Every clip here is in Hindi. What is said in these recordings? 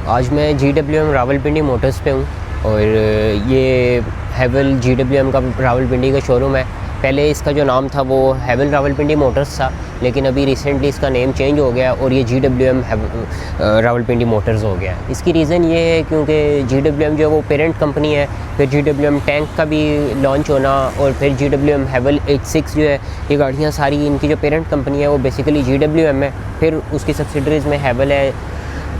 आज मैं GWM रावलपिंडी मोटर्स पे हूँ और ये हैवल GWM का रावलपिंडी का शोरूम है। पहले इसका जो नाम था वो हैवल रावलपिंडी मोटर्स था, लेकिन अभी रिसेंटली इसका नेम चेंज हो गया और ये GWM रावलपिंडी मोटर्स हो गया। इसकी रीज़न ये है क्योंकि GWM जो है वो पेरेंट कंपनी है, फिर GWM टैंक का भी लॉन्च होना और फिर GWM हैवल 86 जो है, ये गाड़ियाँ सारी इनकी जो पेरेंट कंपनी है वो बेसिकली GWM है, फिर उसकी सब्सिडरीज़ में हैवल है।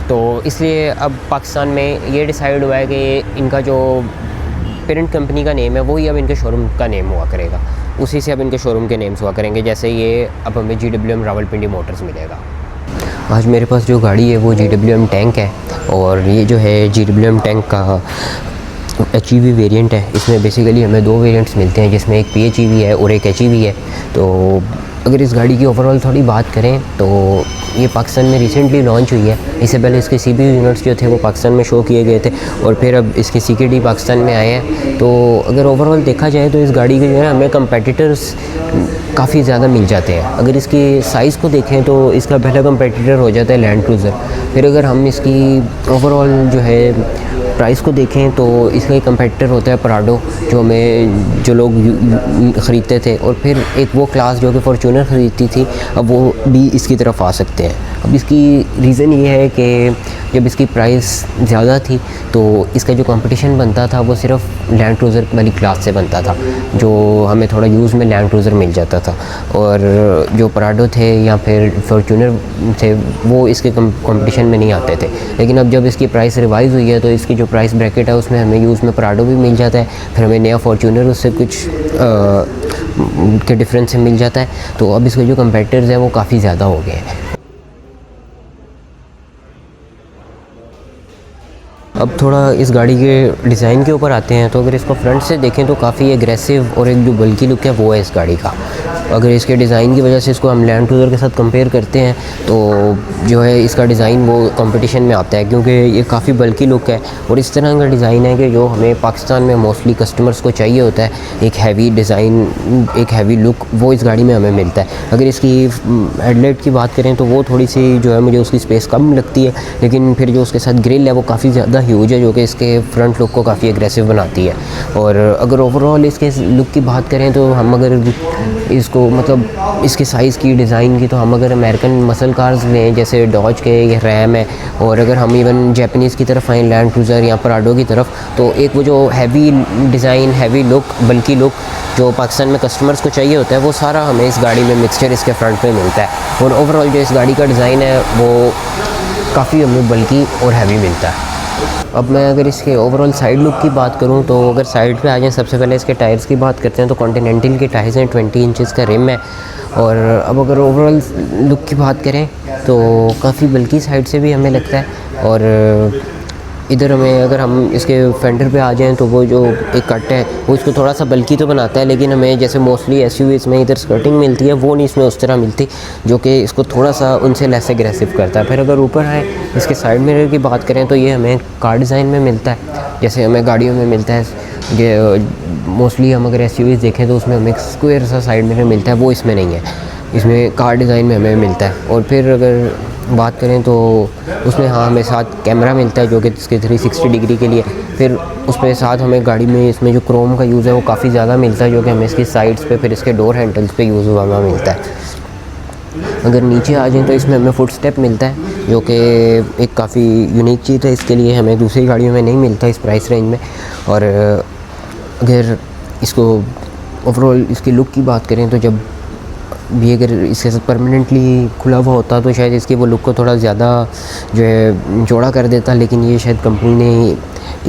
तो इसलिए अब पाकिस्तान में ये डिसाइड हुआ है कि इनका जो पेरेंट कंपनी का नेम है वही अब इनके शोरूम का नेम हुआ करेगा, उसी से अब इनके शोरूम के नेम्स हुआ करेंगे। जैसे ये अब हमें GWM रावलपिंडी मोटर्स मिलेगा। आज मेरे पास जो गाड़ी है वो GWM टैंक है और ये जो है GWM टैंक का HEV वेरिएंट है। इसमें बेसिकली हमें दो वेरिएंट्स मिलते हैं, जिसमें एक PHEV है और एक HEV है। तो अगर इस गाड़ी की ओवरऑल थोड़ी बात करें तो ये पाकिस्तान में रिसेंटली लॉन्च हुई है। इससे पहले इसके CPU यूनिट्स जो थे वो पाकिस्तान में शो किए गए थे और फिर अब इसके CKD पाकिस्तान में आए हैं। तो अगर ओवरऑल देखा जाए तो इस गाड़ी के जो है हमें कंपेटिटर्स काफ़ी ज़्यादा मिल जाते हैं। अगर इसकी साइज़ को देखें तो इसका पहला कंपेटिटर हो जाता है लैंड क्रूज़र। फिर अगर हम इसकी ओवरऑल जो है प्राइस को देखें तो इसका एक कंपेटिटर होता है पराडो, जो लोग ख़रीदते थे, और फिर एक वो क्लास जो कि फॉर्च्यूनर ख़रीदती थी, अब वो भी इसकी तरफ आ सकते हैं। अब इसकी रीज़न ये है कि जब इसकी प्राइस ज़्यादा थी तो इसका जो कंपटीशन बनता था वो सिर्फ लैंड क्रूज़र वाली क्लास से बनता था, जो हमें थोड़ा यूज़ में लैंड क्रूज़र मिल जाता था, और जो पराडो थे या फिर फॉर्च्यूनर थे वो इसके कंपटीशन में नहीं आते थे। लेकिन अब जब इसकी प्राइस रिवाइज़ हुई है तो इसकी जो प्राइस ब्रैकेट है उसमें हमें यूज़ में पराडो भी मिल जाता है, फिर हमें नया फॉर्च्यूनर उससे कुछ के डिफरेंस से मिल जाता है। तो अब इसके जो कंपेटिटर्स हैं वो काफ़ी ज़्यादा हो गए हैं। अब थोड़ा इस गाड़ी के डिज़ाइन के ऊपर आते हैं। तो अगर इसको फ्रंट से देखें तो काफ़ी एग्रेसिव और एक जो बल्की लुक है वो है इस गाड़ी का। अगर इसके डिज़ाइन की वजह से इसको हम लैंड क्रूज़र के साथ कंपेयर करते हैं तो जो है इसका डिज़ाइन वो कंपटीशन में आता है, क्योंकि ये काफ़ी बल्की लुक है और इस तरह का डिज़ाइन है कि जो हमें पाकिस्तान में मोस्टली कस्टमर्स को चाहिए होता है। एक हैवी डिज़ाइन, एक हैवी लुक वो इस गाड़ी में हमें मिलता है। अगर इसकी हेडलाइट की बात करें तो वो थोड़ी सी जो है मुझे उसकी स्पेस कम लगती है, लेकिन फिर जो उसके साथ ग्रिल है वो काफ़ी ज़्यादा ह्यूज है, जो कि इसके फ्रंट लुक को काफ़ी एग्रेसिव बनाती है। और अगर ओवरऑल इसके लुक की बात करें तो हम अगर इसको मतलब इसके साइज़ की, डिज़ाइन की, तो हम अगर अमेरिकन मसल कार्स लें जैसे डॉज के ये रैम है, और अगर हम इवन जापानीज़ की तरफ आएँ लैंड क्रूज़र या पराडो की तरफ, तो एक वो जो हैवी डिज़ाइन, हैवी लुक, बल्कि लुक जो पाकिस्तान में कस्टमर्स को चाहिए होता है वो सारा हमें इस गाड़ी में मिक्सचर इसके फ्रंट में मिलता है। और ओवरऑल जो इस गाड़ी का डिज़ाइन है वो काफ़ी हमें बल्कि और हैवी मिलता है। अब मैं अगर इसके ओवरऑल साइड लुक की बात करूं तो अगर साइड पे आ जाएं, सबसे पहले इसके टायर्स की बात करते हैं तो कॉन्टिनेंटल के टायर्स हैं, 20 इंचेस का रिम है। और अब अगर ओवरऑल लुक की बात करें तो काफ़ी बल्कि साइड से भी हमें लगता है। और इधर हमें अगर हम इसके फेंडर पे आ जाएं तो वो जो एक कट है वो इसको थोड़ा सा बल्कि तो बनाता है, लेकिन हमें जैसे मोस्टली SUV में इधर स्कर्टिंग मिलती है वो नहीं इसमें उस तरह मिलती, जो कि इसको थोड़ा सा उनसे लेस एग्रेसिव करता है। फिर अगर ऊपर आए इसके साइड मिरर की बात करें तो ये हमें कार डिज़ाइन में मिलता है, जैसे हमें गाड़ियों में मिलता है। ये मोस्टली हम अगर SUV देखें तो उसमें हमें स्क्वायर सा साइड मिरर मिलता है, वो इसमें नहीं है, इसमें कार डिज़ाइन में हमें मिलता है। और फिर अगर बात करें तो उसमें हाँ हमें साथ कैमरा मिलता है जो कि इसके 360 डिग्री के लिए। फिर उसमें साथ हमें गाड़ी में इसमें जो क्रोम का यूज़ है वो काफ़ी ज़्यादा मिलता है, जो कि हमें इसकी साइड्स पे, फिर इसके डोर हैंडल्स पे यूज़ हुआ मिलता है। अगर नीचे आ जाएँ तो इसमें हमें फुट स्टेप मिलता है, जो कि एक काफ़ी यूनिक चीज़ है, इसके लिए हमें दूसरी गाड़ियों में नहीं मिलता इस प्राइस रेंज में। और अगर इसको ओवरऑल इसकी लुक की बात करें तो जब भी अगर इसके साथ परमानेंटली खुला हुआ होता तो शायद इसकी वो लुक को थोड़ा ज़्यादा जो है चौड़ा कर देता, लेकिन ये शायद कंपनी ने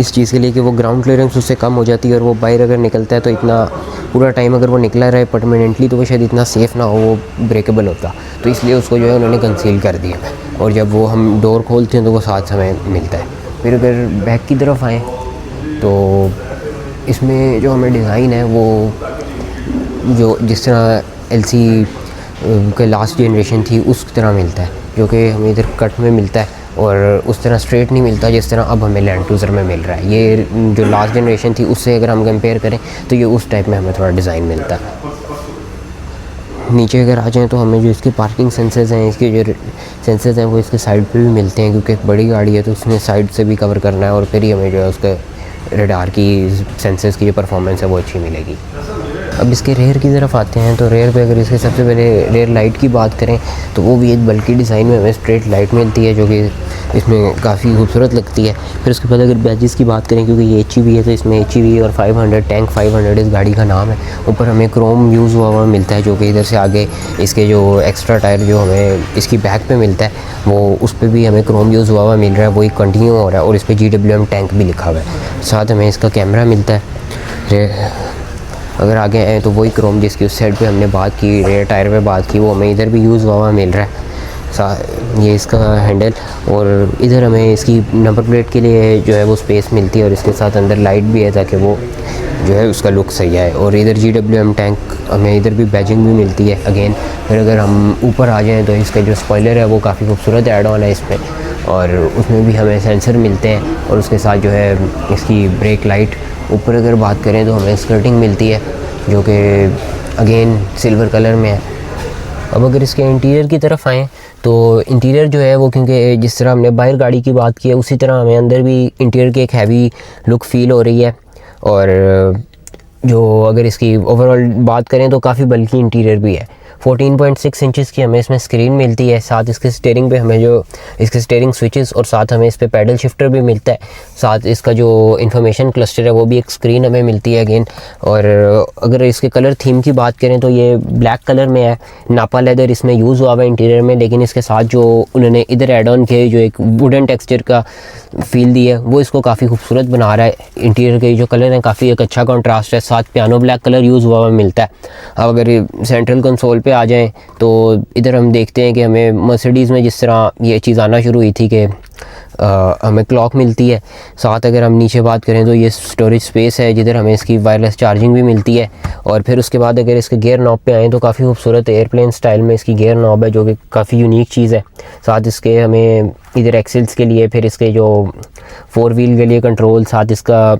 इस चीज़ के लिए कि वो ग्राउंड क्लियरेंस उससे कम हो जाती है और वो बाहर अगर निकलता है तो इतना पूरा टाइम अगर वो निकला रहे परमानेंटली तो वो शायद इतना सेफ़ ना हो, वो ब्रेकेबल होता, तो इसलिए उसको जो है उन्होंने कंसील कर दिया। और जब वो हम डोर खोलते हैं तो वो साथ हमें मिलता है। फिर अगर बैक की तरफ आएँ तो इसमें जो हमें डिज़ाइन है वो जो जिस तरह LC के लास्ट जनरेशन थी उस तरह मिलता है, जो कि हमें इधर कट में मिलता है और उस तरह स्ट्रेट नहीं मिलता जिस तरह अब हमें लैंड क्रूज़र में मिल रहा है। ये जो लास्ट जनरेशन थी उससे अगर हम कंपेयर करें तो ये उस टाइप में हमें थोड़ा डिज़ाइन मिलता है। नीचे अगर आ जाएँ तो हमें जो इसके पार्किंग सेंसर्स हैं, इसके जो सेंसर्स हैं वो इसके साइड पे भी मिलते हैं, क्योंकि एक बड़ी गाड़ी है तो उसने साइड से भी कवर करना है और फिर ही हमें जो है उसका रडार की सेंसर्स की जो परफॉर्मेंस है वो अच्छी मिलेगी। अब इसके रेयर की तरफ आते हैं तो रेयर पे अगर इसके सबसे पहले रेयर लाइट की बात करें तो वो भी एक बल्कि डिज़ाइन में हमें स्ट्रेट लाइट मिलती है, जो कि इसमें काफ़ी खूबसूरत लगती है। फिर उसके बाद अगर बैजेस की बात करें, क्योंकि ये HEV है तो इसमें HEV और 500 टैंक 500 इस गाड़ी का नाम है। ऊपर हमें क्रोम यूज़ हुआ मिलता है, जो कि इधर से आगे इसके जो एक्स्ट्रा टायर जो हमें इसकी बैक पे मिलता है वो उस पर भी हमें क्रोम यूज़ हुआ मिल रहा है, वही कंटिन्यू हो रहा है और इस पर GWM टैंक भी लिखा हुआ है। साथ हमें इसका कैमरा मिलता है। अगर आगे आए तो वही क्रोम जिसकी उस साइड पे हमने बात की, रेयर टायर पे बात की, वो हमें इधर भी यूज़ हुआ मिल रहा है। ये इसका हैंडल और इधर हमें इसकी नंबर प्लेट के लिए जो है वो स्पेस मिलती है और इसके साथ अंदर लाइट भी है ताकि वो जो है उसका लुक सही आए। और इधर GWM टैंक हमें इधर भी बैजिंग भी मिलती है अगेन। फिर अगर हम ऊपर आ जाएँ तो इसका जो स्पॉइलर है वो काफ़ी खूबसूरत ऐड ऑन है इसमें, और उसमें भी हमें सेंसर मिलते हैं और उसके साथ जो है इसकी ब्रेक लाइट। ऊपर अगर बात करें तो हमें स्कर्टिंग मिलती है जो कि अगेन सिल्वर कलर में है। अब अगर इसके इंटीरियर की तरफ आएँ तो इंटीरियर जो है वो, क्योंकि जिस तरह हमने बाहर गाड़ी की बात की है उसी तरह हमें अंदर भी इंटीरियर की एक हैवी लुक फील हो रही है। और जो अगर इसकी ओवरऑल बात करें तो काफ़ी बल्कि इंटीरियर भी है। 14.6 इंचज़ की हमें इसमें स्क्रीन मिलती है। साथ इसके स्टीयरिंग पे हमें जो इसके स्टीयरिंग स्विचेस और साथ हमें इस पे पैडल शिफ्टर भी मिलता है। साथ इसका जो इंफॉर्मेशन क्लस्टर है वो भी एक स्क्रीन हमें मिलती है अगेन। और अगर इसके कलर थीम की बात करें तो ये ब्लैक कलर में है। नापा लेदर इसमें यूज़ हुआ है इंटीरियर में, लेकिन इसके साथ जो उन्होंने इधर एड ऑन किया जो एक वुडन टेक्सचर का फील दी है वो इसको काफ़ी खूबसूरत बना रहा है। इंटीरियर के जो कलर हैं काफ़ी एक अच्छा कॉन्ट्रास्ट है। साथ पियानो ब्लैक कलर यूज़ हुआ मिलता है। अब अगर सेंट्रल कंसोल पे आ जाएं तो इधर हम देखते हैं कि हमें मर्सिडीज़ में जिस तरह ये चीज़ आना शुरू हुई थी कि हमें क्लॉक मिलती है। साथ अगर हम नीचे बात करें तो ये स्टोरेज स्पेस है जिधर हमें इसकी वायरलेस चार्जिंग भी मिलती है। और फिर उसके बाद अगर इसके गियर नॉब पे आएँ तो काफ़ी खूबसूरत एयरप्लेन स्टाइल में इसकी गियर नॉब है जो कि काफ़ी यूनिक चीज़ है। साथ इसके हमें इधर एक्सेल्स के लिए, फिर इसके जो 4 व्हील के लिए कंट्रोल, साथ इसका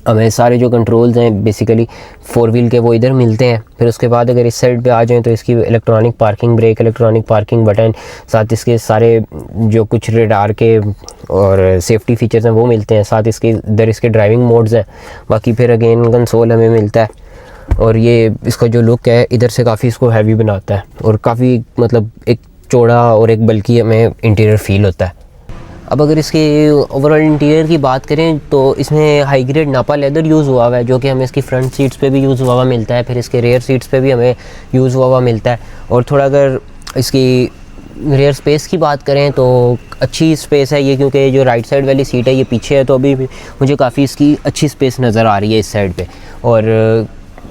हमें सारे जो कंट्रोल्स हैं बेसिकली 4 व्हील के वो इधर मिलते हैं। फिर उसके बाद अगर इस साइड पे आ जाएं तो इसकी electronic parking brake, electronic parking button, साथ इसके सारे जो कुछ रेडार के और सेफ्टी फीचर्स हैं वो मिलते हैं। साथ इसके इधर इसके ड्राइविंग मोड्स हैं। बाकी फिर अगेन कंसोल हमें मिलता है और ये इसका जो लुक है इधर से काफ़ी इसको हैवी बनाता है और काफ़ी मतलब एक चौड़ा और एक बल्कि हमें इंटीरियर फील होता है। अब अगर इसके ओवरऑल इंटीरियर की बात करें तो इसमें हाई ग्रेड नापा लेदर यूज़ हुआ है जो कि हमें इसकी फ्रंट सीट्स पे भी यूज़ हुआ मिलता है। फिर इसके रेयर सीट्स पे भी हमें यूज़ हुआ मिलता है। और थोड़ा अगर इसकी रेयर स्पेस की बात करें तो अच्छी स्पेस है ये, क्योंकि जो राइट साइड वाली सीट है ये पीछे है तो अभी भी मुझे काफ़ी इसकी अच्छी स्पेस नज़र आ रही है इस साइड पे। और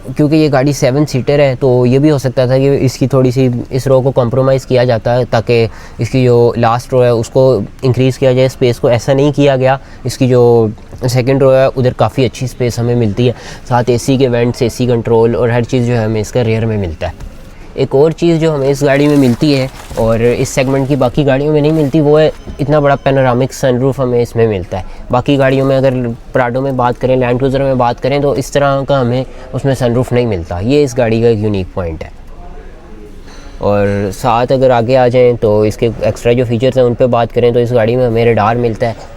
क्योंकि ये गाड़ी 7 सीटर है तो ये भी हो सकता था कि इसकी थोड़ी सी इस रो को कॉम्प्रोमाइज़ किया जाता है ताकि इसकी जो लास्ट रो है उसको इंक्रीज़ किया जाए स्पेस को। ऐसा नहीं किया गया। इसकी जो सेकंड रो है उधर काफ़ी अच्छी स्पेस हमें मिलती है। साथ AC के वेंट्स, AC कंट्रोल और हर चीज़ जो है हमें इसका रेयर में मिलता है। एक और चीज़ जो हमें इस गाड़ी में मिलती है और इस सेगमेंट की बाकी गाड़ियों में नहीं मिलती वो है इतना बड़ा पैनोरामिक सनरूफ हमें इसमें मिलता है। बाकी गाड़ियों में अगर प्राडो में बात करें, लैंड क्रूज़र में बात करें तो इस तरह का हमें उसमें सनरूफ नहीं मिलता। ये इस गाड़ी का एक यूनिक पॉइंट है। और साथ अगर आगे आ जाएँ तो इसके एक्स्ट्रा जो फीचर्स हैं उन पर बात करें तो इस गाड़ी में हमें रडार मिलता है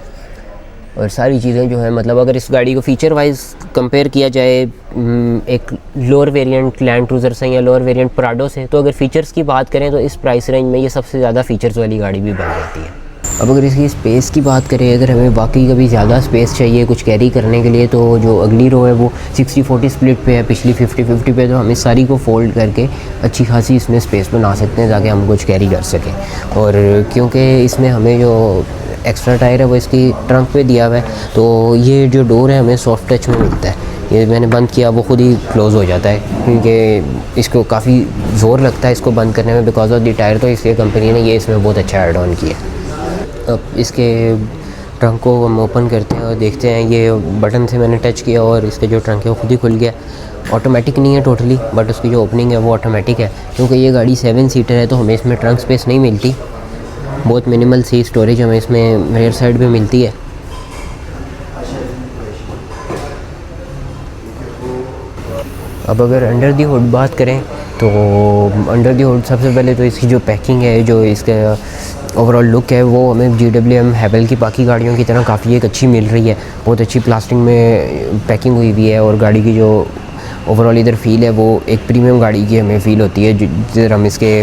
और सारी चीज़ें जो है मतलब अगर इस गाड़ी को फ़ीचर वाइज कंपेयर किया जाए एक लोअर वेरिएंट लैंड क्रूज़र से या लोअर वेरिएंट प्राडो से, तो अगर फ़ीचर्स की बात करें तो इस प्राइस रेंज में ये सबसे ज़्यादा फ़ीचर्स वाली गाड़ी भी बन जाती है। अब अगर इसकी स्पेस की बात करें, अगर हमें बाकी कभी ज़्यादा स्पेस चाहिए कुछ कैरी करने के लिए तो जो अगली रो है वो 60-40 स्प्लिट पे है, पिछली 50-50 पे, तो हम इस सारी को फोल्ड करके अच्छी खासी इसमें स्पेस बना सकते हैं ताकि हम कुछ कैरी कर सकें। और क्योंकि इसमें हमें जो एक्स्ट्रा टायर है वो इसकी ट्रंक पे दिया हुआ है तो ये जो डोर है हमें सॉफ्ट टच में मिलता है। ये मैंने बंद किया वो खुद ही क्लोज़ हो जाता है क्योंकि इसको काफ़ी ज़ोर लगता है इसको बंद करने में बिकॉज ऑफ दी टायर, तो इसलिए कंपनी ने ये इसमें बहुत अच्छा ऐड ऑन किया। अब इसके ट्रंक को हम ओपन करते हैं और देखते हैं ये बटन से मैंने टच किया और इसका जो ट्रंक है वो खुद ही खुल गया। ऑटोमेटिक नहीं है टोटली, बट उसकी जो ओपनिंग है वो ऑटोमेटिक है। क्योंकि ये गाड़ी 7 सीटर है तो हमें इसमें ट्रंक स्पेस नहीं मिलती, बहुत मिनिमल सी स्टोरेज हमें इसमें रेयर साइड पे मिलती है। अब अगर अंडर दी हुड बात करें तो अंडर दी हुड सबसे पहले तो इसकी जो पैकिंग है, जो इसका ओवरऑल लुक है, वो हमें GWM हैवेल की बाकी गाड़ियों की तरह काफ़ी एक अच्छी मिल रही है। बहुत अच्छी प्लास्टिक में पैकिंग हुई हुई है और गाड़ी की जो ओवरऑल इधर फील है वो एक प्रीमियम गाड़ी की हमें फ़ील होती है। जिधर हम इसके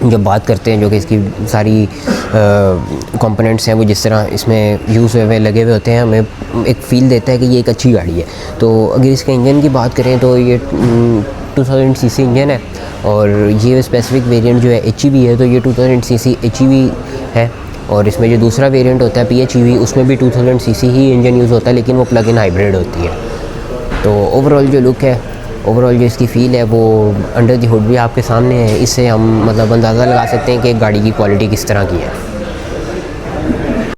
जब बात करते हैं, जो कि इसकी सारी कंपोनेंट्स हैं वो जिस तरह इसमें यूज़ हुए लगे हुए होते हैं, हमें एक फ़ील देता है कि ये एक अच्छी गाड़ी है। तो अगर इसके इंजन की बात करें तो ये 2000 सीसी इंजन है और ये स्पेसिफिक वेरिएंट जो है HEV है, तो ये 2000 सीसी HEV है। और इसमें जो दूसरा वेरिएंट होता है PHEV, उसमें भी 2000 सीसी ही इंजन यूज़ होता है, लेकिन वो प्लग इन हाइब्रिड होती है। तो ओवरऑल जो लुक है, ओवरऑल जो इसकी फ़ील है वो अंडर दी हुड भी आपके सामने है। इससे हम मतलब अंदाज़ा लगा सकते हैं कि गाड़ी की क्वालिटी किस तरह की है।